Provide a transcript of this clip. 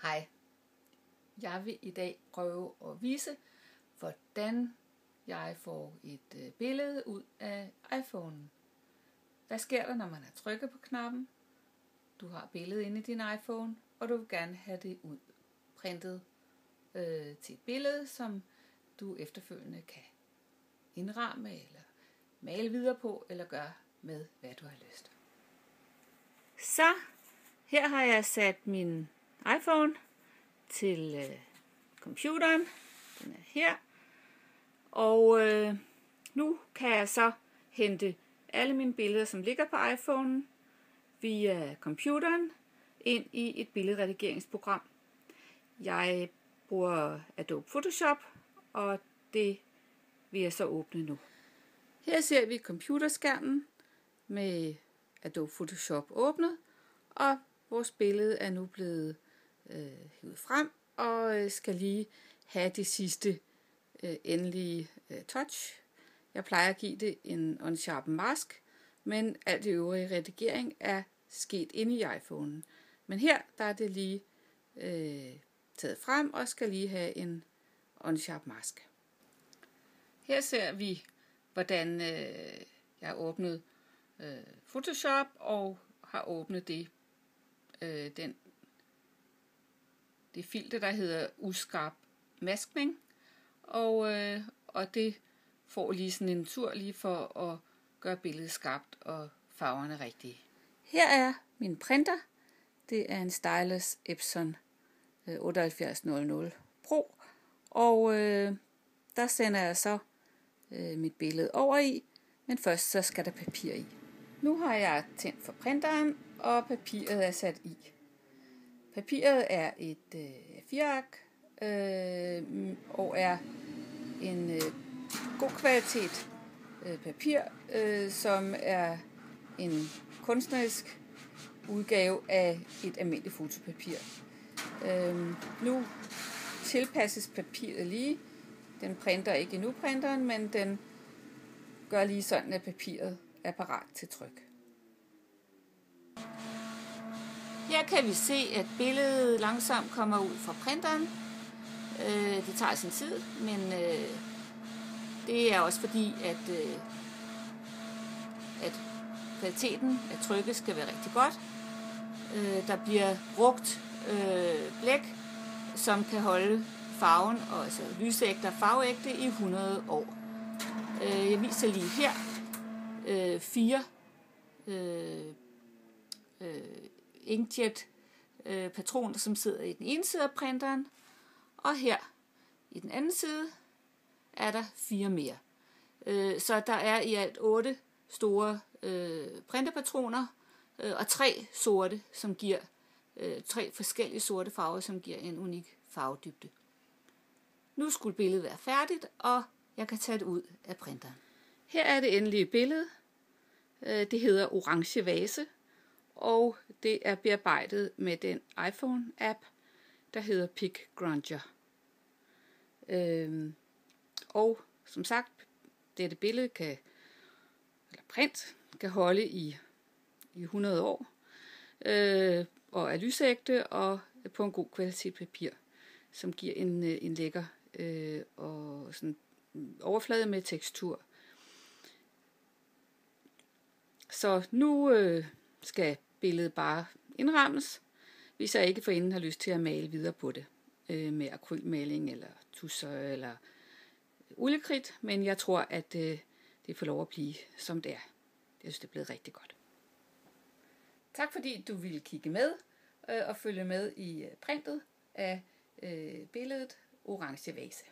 Hej, jeg vil i dag prøve at vise, hvordan jeg får et billede ud af iPhone'en. Hvad sker der, når man har trykket på knappen? Du har billedet inde i din iPhone, og du vil gerne have det ud printet til et billede, som du efterfølgende kan indramme eller male videre på, eller gøre med, hvad du har lyst. Så, her har jeg sat min iPhone til computeren. Den er her. Og nu kan jeg så hente alle mine billeder, som ligger på iPhone'en, via computeren ind i et billedredigeringsprogram. Jeg bruger Adobe Photoshop, og det vil jeg så åbne nu. Her ser vi computerskærmen med Adobe Photoshop åbnet, og vores billede er nu blevet hivet frem og skal lige have det sidste endelige touch. Jeg plejer at give det en unsharpen mask, men alt det øvrige redigering er sket inde i iPhone'en. Men her der er det lige taget frem og skal lige have en unsharp mask. Her ser vi, hvordan jeg har åbnet Photoshop og har åbnet det filter, der hedder uskarp maskning, og det får lige sådan en tur lige for at gøre billedet skarpt og farverne rigtige. Her er min printer. Det er en Stylus Epson 7800 Pro, og der sender jeg så mit billede over i, men først så skal der papir i. Nu har jeg tændt for printeren, og papiret er sat i. Papiret er et A4-ark og er en god kvalitet papir, som er en kunstnerisk udgave af et almindeligt fotopapir. Nu tilpasses papiret lige. Den printer ikke endnu printeren, men den gør lige sådan, at papiret er parat til tryk. Her kan vi se, at billedet langsomt kommer ud fra printeren. Det tager sin tid, men det er også fordi, at kvaliteten af trykket skal være rigtig godt. Der bliver brugt blæk, som kan holde farven, og altså lysægte og farveægte, i 100 år. Jeg viser lige her 4 inkjet patroner, som sidder i den ene side af printeren, og her i den anden side er der 4 mere. Så der er i alt 8 store printerpatroner, og 3 sorte, som giver 3 forskellige sorte farver, som giver en unik farvedybde. Nu skulle billedet være færdigt, og jeg kan tage det ud af printeren. Her er det endelige billede. Det hedder Orange Vase, og det er bearbejdet med den iPhone-app, der hedder PicGruncher. Og som sagt, dette billede print kan holde i 100 år, og er lysægte og på en god kvalitet papir, som giver en lækker og sådan overflade med tekstur. Så nu skal billedet bare indrammes, hvis jeg ikke forinden har lyst til at male videre på det med akrylmaling eller tusser eller oliekridt, men jeg tror, at det får lov at blive, som det er. Jeg synes, det er blevet rigtig godt. Tak fordi du ville kigge med og følge med i printet af billedet Orange Vase.